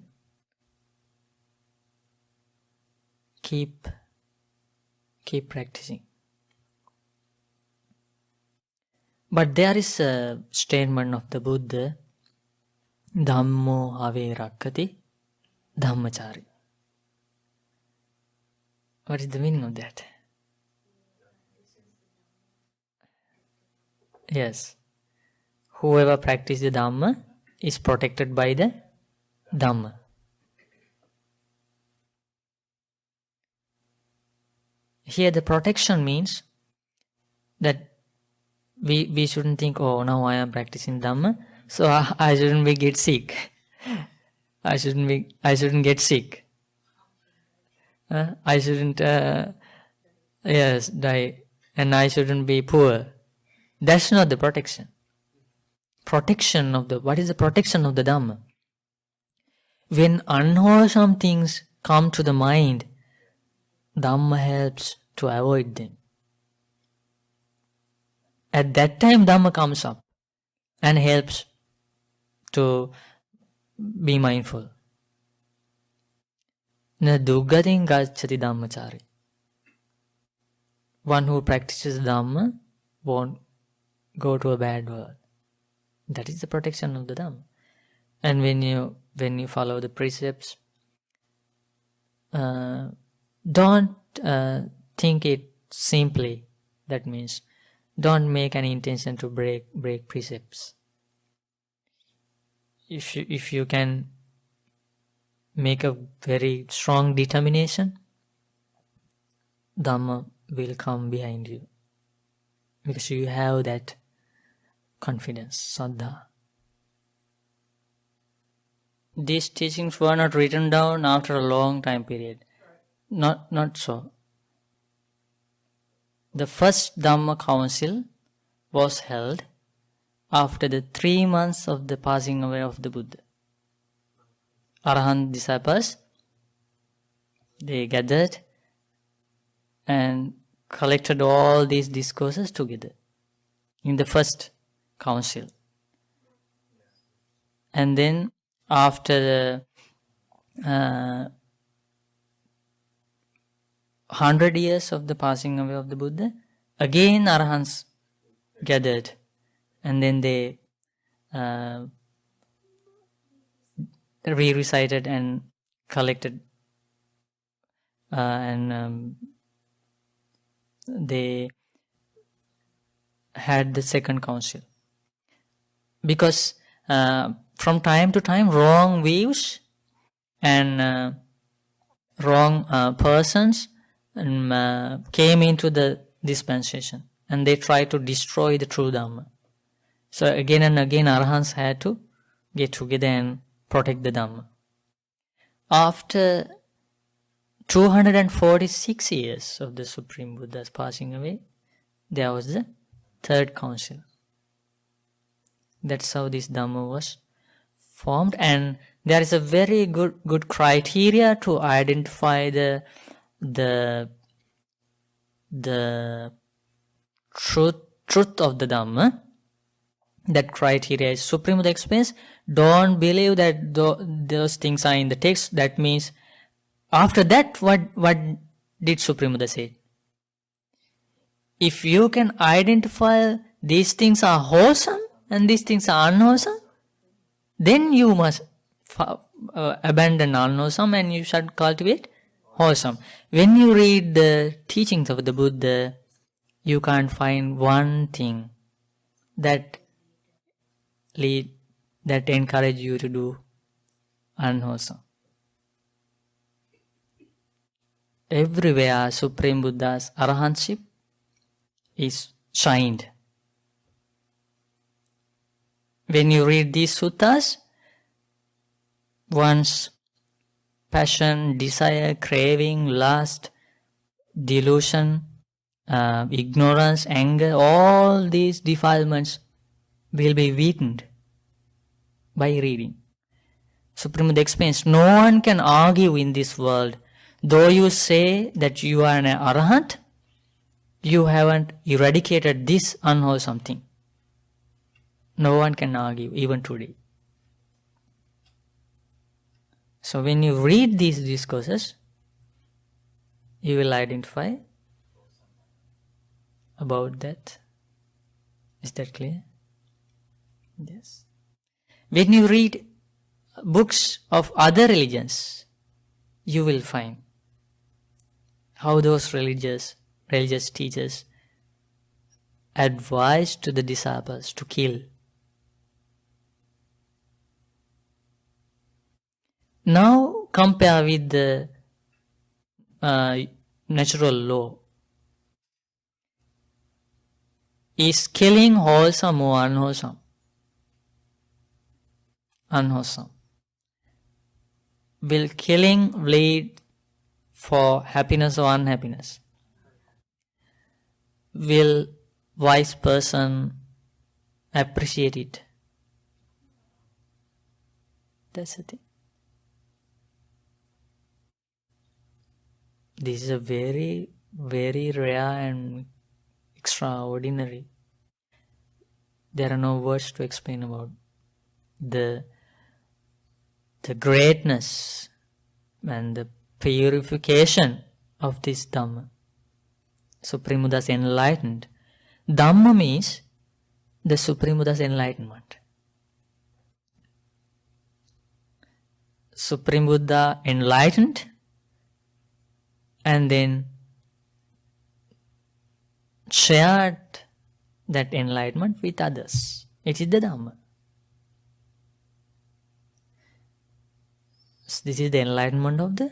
keep practicing. But there is a statement of the Buddha, Dhammo ave rakkati dhammachari. What is the meaning of that? Yes. Whoever practices the Dhamma is protected by the Dhamma. Here the protection means that we shouldn't think, oh, now I am practicing Dhamma, so I shouldn't get sick. I shouldn't get sick. I shouldn't die, and I shouldn't be poor. That's not the protection. What is the protection of the Dhamma? When unwholesome things come to the mind, Dhamma helps to avoid them. At that time Dhamma comes up and helps to be mindful. Na duggatin gacchati dhammachari. One who practices Dhamma won't go to a bad world. That is the protection of the Dhamma. And when you follow the precepts, don't think it simply. That means don't make an intention to break precepts. If you can make a very strong determination, Dhamma will come behind you, because you have that confidence, Saddha. These teachings were not written down after a long time period. Not so. The first Dhamma council was held after the 3 months of the passing away of the Buddha. Arahant disciples, they gathered and collected all these discourses together in the first council. And then after the 100 years of the passing away of the Buddha, again Arahants gathered, and then they re-recited and collected, and they had the second council. Because from time to time wrong views and wrong persons came into the dispensation, and they tried to destroy the true Dhamma. So again and again Arahants had to get together and protect the Dhamma. After 246 years of the Supreme Buddha's passing away, there was the third council. That's how this Dhamma was formed, and there is a very good criteria to identify the truth of the Dhamma. That criteria is, Supreme Buddha explains, don't believe that those things are in the text. That means after that, what did Supreme Buddha say? If you can identify these things are wholesome and these things are unwholesome, then you must abandon unwholesome and you should cultivate wholesome. When you read the teachings of the Buddha, you can't find one thing that encourage you to do unwholesome. Everywhere Supreme Buddha's arahantship is shined. When you read these suttas, one's passion, desire, craving, lust, delusion, ignorance, anger, all these defilements will be weakened by reading. Supreme Buddha explains, no one can argue in this world. Though you say that you are an arahant, you haven't eradicated this unwholesome thing. No one can argue, even today. So when you read these discourses, you will identify about that. Is that clear? Yes. When you read books of other religions, you will find how those religious teachers advise to the disciples to kill. Now compare with the natural law. Is killing wholesome or unwholesome? Unwholesome. Will killing lead for happiness or unhappiness? Will wise person appreciate it? That's the thing. This is a very, very rare and extraordinary. There are no words to explain about the greatness and the purification of this Dhamma. Supreme Buddha's enlightened. Dhamma means the Supreme Buddha's enlightenment. Supreme Buddha enlightened and then shared that enlightenment with others. It is the Dhamma. So this is the enlightenment of the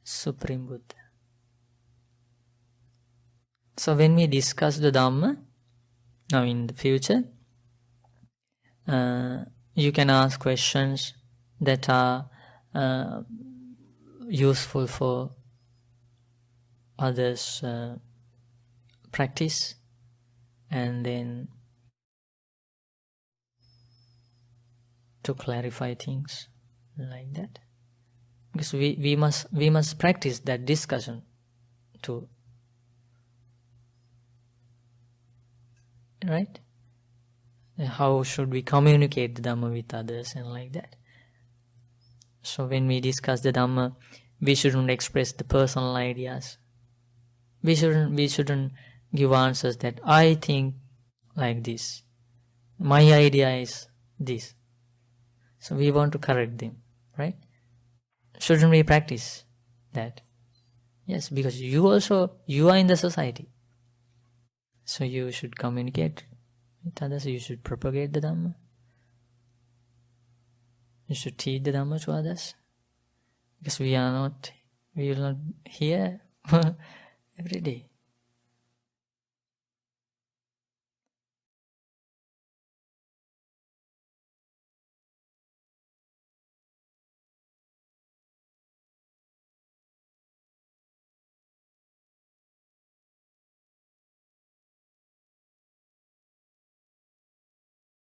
Supreme Buddha. So when we discuss the Dhamma, now in the future, you can ask questions that are useful for others' practice, and then to clarify things like that. Because we must practice that discussion too. Right? How should we communicate the Dhamma with others and like that. So when we discuss the Dhamma, we shouldn't express the personal ideas. We shouldn't give answers that I think like this. My idea is this. So we want to correct them, right? Shouldn't we practice that? Yes, because you are in the society. So you should communicate with others, you should propagate the Dhamma. You should teach the Dhamma to others. Because we will not hear every day.